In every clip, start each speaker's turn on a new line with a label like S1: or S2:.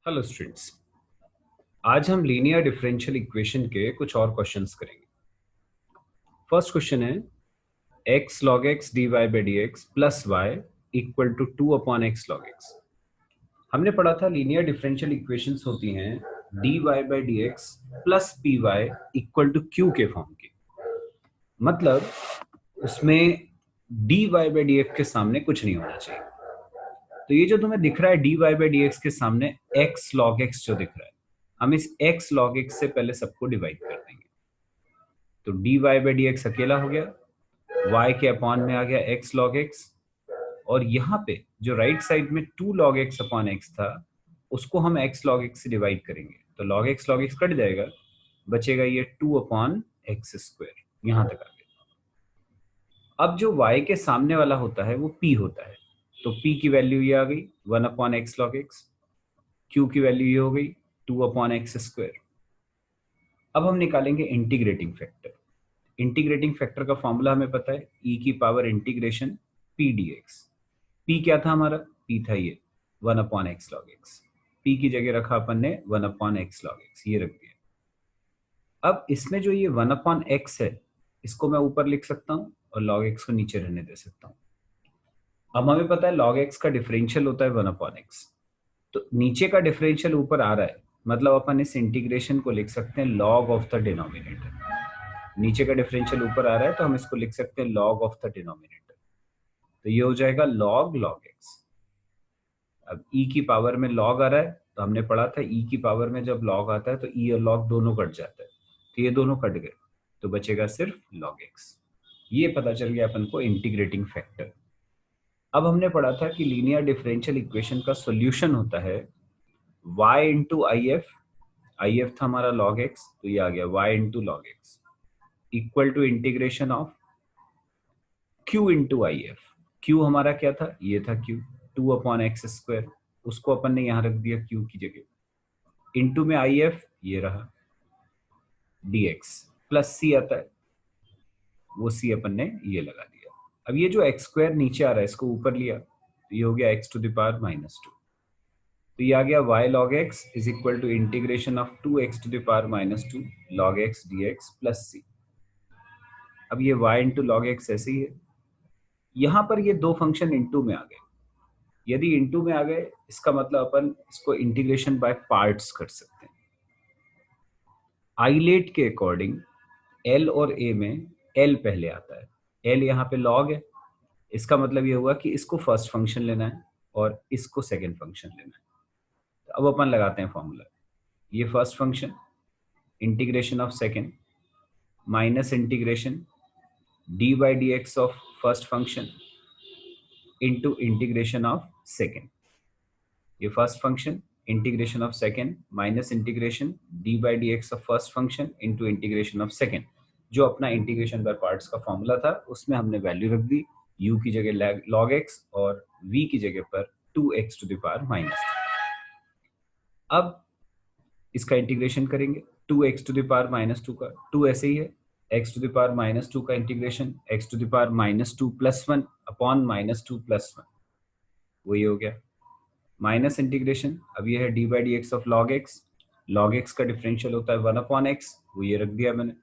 S1: Hello students. आज हम linear differential equation के कुछ और क्वेश्चंस करेंगे। फर्स्ट क्वेश्चन है x log x dy by dx plus y equal to 2 upon x log x. हमने पढ़ा था लीनियर डिफरेंशियल इक्वेशंस होती हैं dy by dx plus P y equal to Q के फॉर्म की। मतलब उसमें dy by dx के सामने कुछ नहीं होना चाहिए। तो ये जो तुम्हें दिख रहा है dy by dx के सामने x log x जो दिख रहा है, हम इस x log x से पहले सबको डिवाइड कर देंगे। तो dy by dx अकेला हो गया, y के अपॉन में आ गया x log x, और यहाँ पे जो राइट साइड में 2 log x अपॉन x था उसको हम x log x से डिवाइड करेंगे। तो log x कट जाएगा, बचेगा ये 2 अपॉन एक्स स्क्वायर। यहाँ तक आ गया। अब जो y के सामने वाला होता है वो p होता है, तो p की वैल्यू ये आ गई 1 upon x log x, q की वैल्यू ये हो गई 2 अपॉन एक्स स्क्वायर। अब हम निकालेंगे इंटीग्रेटिंग फैक्टर। इंटीग्रेटिंग फैक्टर का फॉर्मूला हमें पता है, e की power integration P D x. P क्या था हमारा? पी था ये 1 upon x log x. P की जगह रखा अपन ने 1 अपॉन एक्स लॉग एक्स, ये रख दिया। अब इसमें जो ये 1 अपॉन एक्स है इसको मैं ऊपर लिख सकता हूँ और लॉग एक्स को नीचे रहने दे सकता हूँ। अब हमें पता है लॉग एक्स का डिफरेंशियल होता है 1 अपॉन एक्स, तो नीचे का डिफरेंशियल ऊपर आ रहा है, मतलब अपन इस इंटीग्रेशन को लिख सकते हैं लॉग ऑफ द डिनोमिनेटर। नीचे का डिफरेंशियल ऊपर आ रहा है तो हम इसको लिख सकते हैं लॉग ऑफ द डिनोमिनेटर। तो ये हो जाएगा लॉग लॉग एक्स। अब e की पावर में लॉग आ रहा है तो हमने पढ़ा था e की पावर में जब लॉग आता है तो e और लॉग दोनों कट जाता है, तो ये दोनों कट गए तो बचेगा सिर्फ लॉग एक्स। ये पता चल गया अपन को इंटीग्रेटिंग फैक्टर। अब हमने पढ़ा था कि लीनियर डिफरेंशियल इक्वेशन का सॉल्यूशन होता है y into I F. I F था हमारा log x, तो ये आ गया y into log x equal to integration of q into I F. q हमारा क्या था? ये था q 2 अपॉन एक्स स्क्वायर, उसको अपन ने यहाँ रख दिया q की जगह। इंटू में आई एफ ये रहा dx, प्लस c आता है, वो c अपन ने ये लगा दिया। अब ये जो एक्स स्क्वायर नीचे आ रहा है इसको ऊपर लिया तो ये हो गया x टू द पावर -2। तो ये आ गया y log x is equal to integration of 2x to the power -2 log x dx plus c। अब ये y इंटू लॉग एक्स ऐसे ही है। यहाँ पर ये दो फंक्शन इंटू में आ गए। यदि इंटू में आ गए इसका मतलब अपन इसको इंटीग्रेशन बाय पार्ट्स कर सकते हैं। आइलेट के अकॉर्डिंग एल और ए में एल पहले आता है। एल यहाँ पे लॉग है, इसका मतलब ये हुआ कि इसको फर्स्ट फंक्शन लेना है और इसको सेकंड फंक्शन लेना है। तो अब अपन लगाते हैं फॉर्मूला। ये first function integration of second minus integration d by d x of first function into integration of second. ये first function integration of second minus integration d by d x of first function into integration of second. जो अपना integration by parts का formula था उसमें हमने value रख दी, u की जगह log x और v की जगह पर 2x टू द पावर -2। अब इसका इंटीग्रेशन करेंगे 2x टू द पावर -2 का, 2 ऐसे ही है, x टू द पावर -2 का integration x to the power -2 plus 1 upon -2 plus 1, वही हो गया माइनस इंटीग्रेशन। अब ये है d by d x of log x का डिफरेंशियल होता है 1 अपॉन एक्स, वो ये रख दिया मैंने।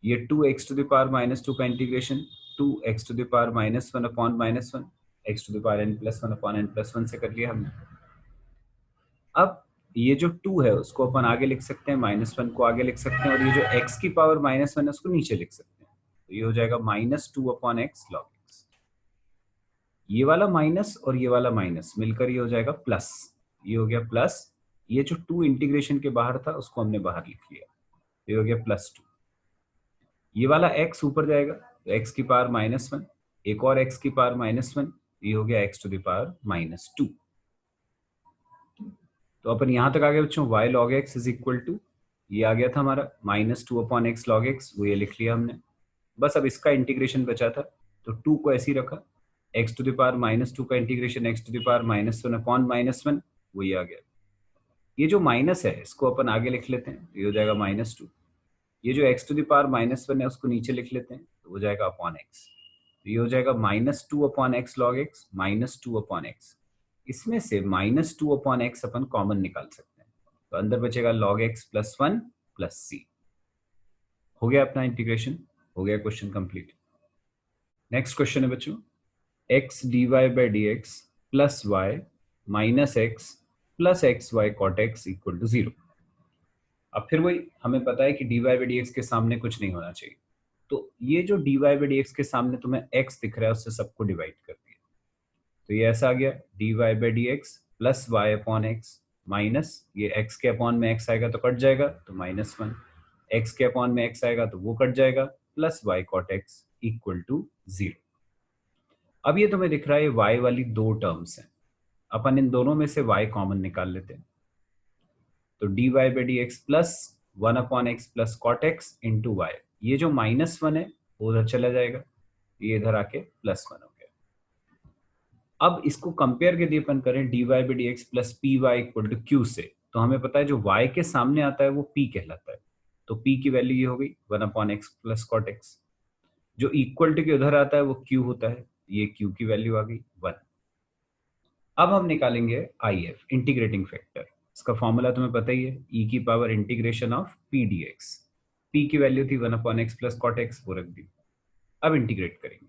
S1: ये 2x टू द पावर -2 का integration 2x to the power -1 upon -1 x to the power n+1 upon n+1 से कर लिया हमने। अब ये जो 2 है उसको अपन आगे लिख सकते हैं, -1 को आगे लिख सकते हैं, और ये जो x की पावर -1 है उसको नीचे लिख सकते हैं। तो ये हो जाएगा -2 अपॉन एक्स लॉग एक्स। ये वाला माइनस और ये वाला माइनस मिलकर ये हो जाएगा प्लस, ये हो गया प्लस। ये जो 2 इंटीग्रेशन के बाहर था उसको हमने बाहर लिख लिया, ये हो गया +2। ये वाला x ऊपर जाएगा तो x की पावर -1, एक और x की पावर -1, ये हो गया x टू द पावर -2। तो अपन यहां तक आ गए बच्चों, y log x is equal to, ये आ गया था हमारा -2 अपॉन एक्स लॉग एक्स, वो ये लिख लिया हमने। बस अब इसका इंटीग्रेशन बचा था तो 2 को ऐसे ही रखा, x टू द पावर -2 का integration x to the power -1 upon -1, वही आ गया। ये जो माइनस है इसको अपन आगे लिख लेते हैं, तो ये हो जाएगा -2। ये जो x टू द पावर -1 है उसको नीचे लिख लेते हैं, तो हो जाएगा अपॉन एक्स। तो ये हो जाएगा -2 upon x log x -2 upon x. इसमें से -2/x अपन कॉमन निकाल सकते हैं, तो अंदर बचेगा log x प्लस 1 प्लस सी। हो गया अपना इंटीग्रेशन, हो गया क्वेश्चन कंप्लीट। नेक्स्ट क्वेश्चन है बच्चों, x dy by d x plus y minus x plus x y cot x equal to 0। अब फिर वही हमें पता है कि dy बाई डी एक्स के सामने कुछ नहीं होना चाहिए, तो ये जो dy बाई डी एक्स के सामने तुम्हें x दिख रहा है उससे सबको डिवाइड कर दिया, तो ये ऐसा आ गया dy by d x plus y upon x minus ये x के अपॉन में x आएगा तो कट जाएगा तो -1, x के अपॉन में x आएगा तो वो कट जाएगा plus y cot x equal to 0। अब ये तुम्हें दिख रहा है ये y वाली दो टर्म्स हैं, अपन इन दोनों में से y कॉमन निकाल लेते हैं, तो dy by d x plus 1/x plus cot x into y, ये जो -1 है वो उधर चला जाएगा, ये इधर आके +1 हो गया। अब इसको कंपेयर के लिए अपन करें dy by d x plus P y equal to q से, तो हमें पता है जो y के सामने आता है वो p कहलाता है, तो p की वैल्यू ये हो गई 1/x प्लस कॉट एक्स, जो इक्वल टू के उधर आता है वो q होता है, ये q की वैल्यू आ गई 1। अब हम निकालेंगे IF इंटीग्रेटिंग फैक्टर, इसका फॉर्मूला तुम्हें पता ही है, e की power integration of p dx, p की वैल्यू थी 1/x प्लस कॉट एक्स, वो रख दी। अब इंटीग्रेट करेंगे,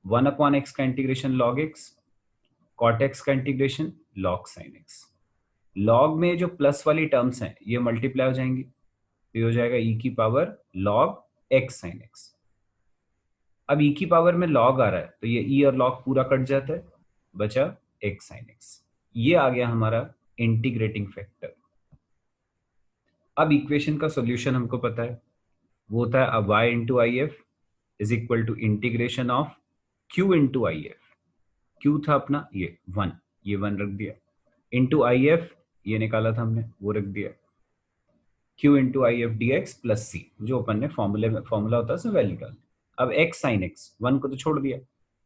S1: 1/x का integration log x, cot x का integration log sin x। log में जो प्लस वाली टर्म्स हैं ये मल्टीप्लाई हो जाएंगी, तो ये हो जाएगा e की power log x sin x। अब e की पावर में log आ रहा है तो ये e और log पूरा कट जाता है, बचा x sin x। ये आ गया हमारा इंटीग्रेटिंग फैक्टर। अब इक्वेशन का सॉल्यूशन हमको पता है, वो होता है y into I F is equal to integration of q into I F, q था अपना ये 1, ये 1 रख दिया, इंटू आई एफ ये निकाला था हमने वो रख दिया, q into I F d x plus C, जो अपन ने फॉर्मूला होता है उसमें वैल्यू निकाल। अब x sin x 1 को तो छोड़ दिया,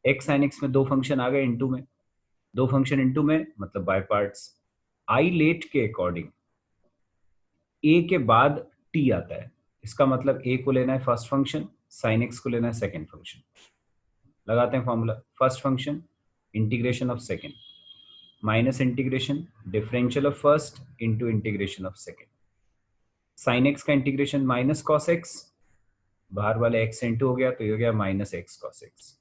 S1: x sin x में दो फंक्शन आ गए इंटू में, दो फंक्शन इंटू में मतलब बाय पार्ट्स, आई लेट के अकॉर्डिंग a के बाद t आता है, इसका मतलब a को लेना है फर्स्ट फंक्शन, sin x को लेना है सेकंड फंक्शन। लगाते हैं formula, first function integration of second minus integration differential of first into integration of second, sin x का इंटीग्रेशन माइनस cos x, बाहर वाले x इंटू हो गया तो ये हो गया minus x cos x,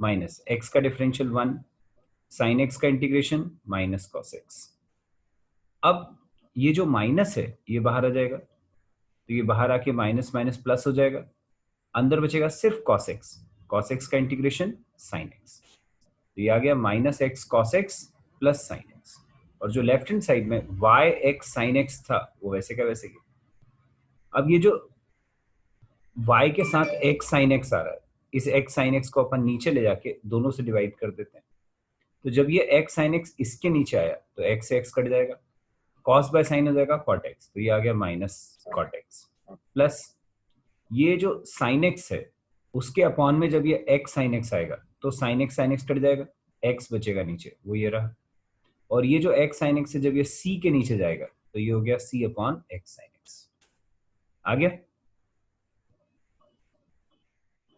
S1: minus x का डिफरेंशियल 1, sin x का इंटीग्रेशन माइनस cos x। अब ये जो माइनस है ये बाहर आ जाएगा, तो ये बाहर आके माइनस माइनस प्लस हो जाएगा, अंदर बचेगा सिर्फ cos x का इंटीग्रेशन sin x, तो ये आ गया minus x cos x plus sin x, और जो लेफ्ट हैंड साइड में y x sin x था वो वैसे का वैसे ही। अब ये जो y के साथ x sin x आ रहा है, इस x sin x को अपन नीचे ले जाके दोनों से डिवाइड कर देते हैं, तो जब ये x sin x इसके नीचे आया तो x से x कट जाएगा, cos बाय sin हो जाएगा cot x, तो ये आ गया माइनस cot x प्लस ये जो sin x है उसके अपॉन में जब ये x sin x आएगा तो sin x कट जाएगा, x बचेगा नीचे वो ये रहा, और ये जो x sin x है जब ये c के नीचे जाएगा तो ये हो गया c upon x sin x। आ गया।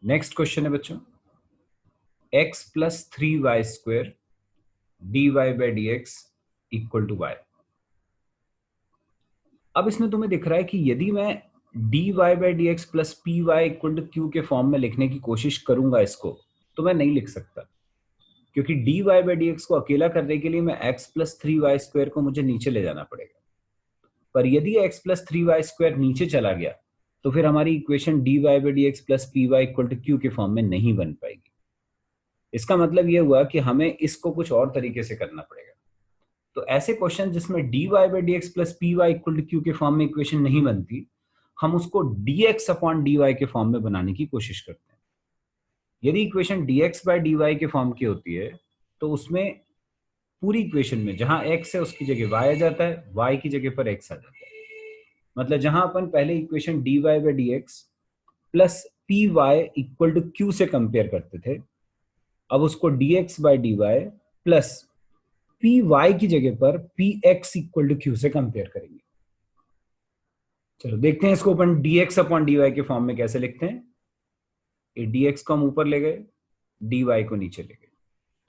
S1: नेक्स्ट क्वेश्चन है बच्चों, x plus 3y square dy by d x equal to y। अब इसमें तुम्हें दिख रहा है कि यदि मैं dy by d x plus P y equal to Q के फॉर्म में लिखने की कोशिश करूंगा इसको, तो मैं नहीं लिख सकता, क्योंकि dy बाई डी एक्स को अकेला करने के लिए मैं x प्लस 3y स्क्वायर को मुझे नीचे ले जाना पड़ेगा, पर यदि x प्लस 3y स्क्वायर नीचे चला गया तो फिर हमारी equation dy by d x plus P y equal to Q के फॉर्म में नहीं बन पाएगी। इसका मतलब यह हुआ कि हमें इसको कुछ और तरीके से करना पड़ेगा। तो ऐसे क्वेश्चन जिसमें dy by d x plus P y equal to Q के फॉर्म में इक्वेशन नहीं बनती, हम उसको dx अपॉन dy के फॉर्म में बनाने की कोशिश करते हैं। यदि इक्वेशन dx बाई dy के फॉर्म की होती है तो उसमें पूरी इक्वेशन में जहां x है उसकी जगह y आ जाता है, y की जगह पर x आ जाता है। मतलब जहां अपन पहले equation dy by d x plus P y equal to q से कंपेयर करते थे, अब उसको dx by d y plus P y की जगह पर p x equal to q से कंपेयर करेंगे। चलो देखते हैं इसको अपन dx अपॉन dy के फॉर्म में कैसे लिखते हैं। dx को हम ऊपर ले गए, dy को नीचे ले गए,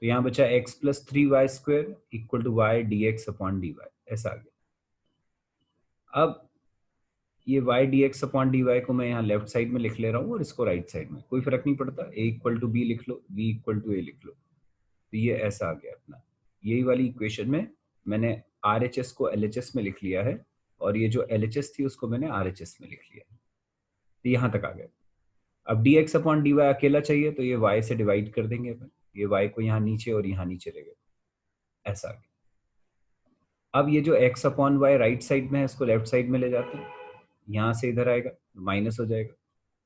S1: तो यहाँ बचा x plus 3y² equal to y dx upon dy, ऐसा आ गया। अब ये y dx अपॉन dy को मैं यहाँ लेफ्ट साइड में लिख ले रहा हूँ और इसको राइट साइड में, कोई फर्क नहीं पड़ता, a इक्वल टू b लिख लो, b इक्वल टू a लिख लो। तो ये ऐसा आ गया अपना, यही वाली इक्वेशन में मैंने RHS को LHS में लिख लिया है और ये जो LHS थी उसको मैंने RHS में लिख लिया है। तो यहाँ तक आ गया। अब dx अपॉन dy अकेला चाहिए तो ये y से डिवाइड कर देंगे अपन, ये y को यहाँ नीचे और यहाँ नीचे ले गए, ऐसा आ गया। अब ये जो x upon y right side में है इसको लेफ्ट साइड में ले जाते हैं, यहाँ से इधर आएगा माइनस हो जाएगा,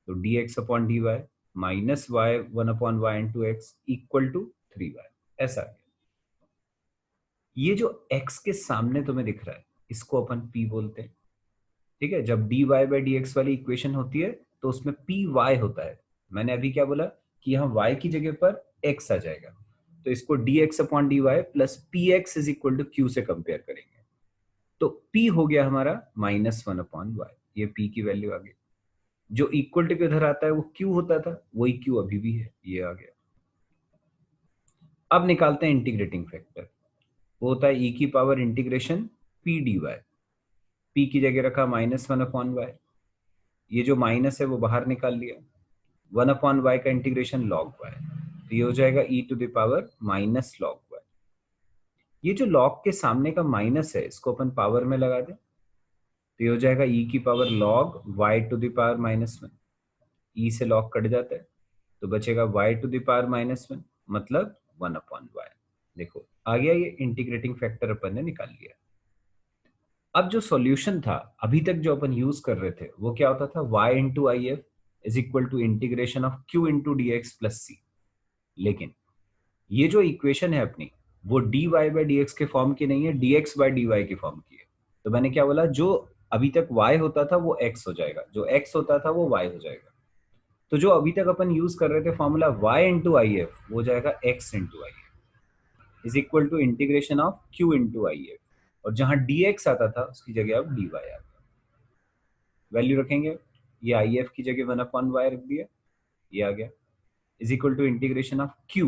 S1: तो dx upon dy minus y 1 upon y into x equal to 3y, ऐसा आ गया। ये जो x के सामने तुम्हें दिख रहा है इसको अपन p बोलते हैं, ठीक है। जब dy बाई dx वाली इक्वेशन होती है तो उसमें py होता है। मैंने अभी क्या बोला कि यहाँ y की जगह पर x आ जाएगा, तो इसको dx upon dy plus p x is equal to q से कंपेयर करेंगे, तो p हो गया हमारा माइनस 1 अपॉन वाई, ये p की वैल्यू आ गई। जो इक्वल टू के उधर आता है वो q होता था, वही q अभी भी है, ये आ गया। अब निकालते हैं इंटीग्रेटिंग फैक्टर, वो होता है e की power integration p dy, p की जगह रखा माइनस 1 अपॉन वाई, ये जो माइनस है वो बाहर निकाल लिया, 1 अपॉन वाई का इंटीग्रेशन लॉग वाई, तो ये हो जाएगा e to the power minus log y. ये जो लॉग के सामने का माइनस है इसको अपन पावर में लगा दें, तो ये हो जाएगा e की power log y to the power minus 1, e से लॉग कट जाता है तो बचेगा y to the power minus 1, मतलब 1 अपॉन वाई। देखो आ गया, ये इंटीग्रेटिंग फैक्टर अपन ने निकाल लिया। अब जो सॉल्यूशन था अभी तक जो अपन यूज कर रहे थे वो क्या होता था, y into I F is equal to integration of q into d x plus C. लेकिन ये जो इक्वेशन है अपनी वो dy बाई डी एक्स के फॉर्म की नहीं है, dx बाई डी वाई के फॉर्म की है। तो मैंने क्या बोला, जो अभी तक y होता था वो x हो जाएगा, जो x होता था वो y हो जाएगा। तो जो अभी तक अपन यूज कर रहे थे formula y into I F वो जाएगा x into I F is equal to integration of q into I F, और जहां dx आता था उसकी जगह अब dy आ गया। वैल्यू रखेंगे, ये आई एफ की जगह 1 अपॉन वाई रख दिया, ये आ गया, is equal to integration of q,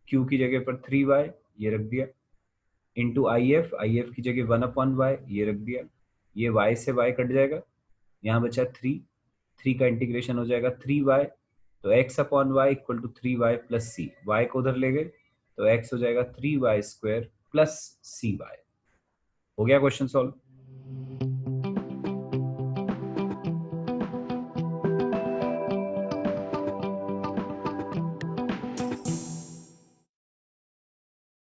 S1: q की जगह पर 3y ये रख दिया, इंटू आई एफ की जगह 1 अपॉन वाई ये रख दिया, ये y से y कट जाएगा, यहाँ बचा 3, 3 का इंटीग्रेशन हो जाएगा 3y, तो x upon y equal to 3y plus c, y को उधर ले गए तो x हो जाएगा 3y² प्लस cy। हो गया क्वेश्चन सॉल्व।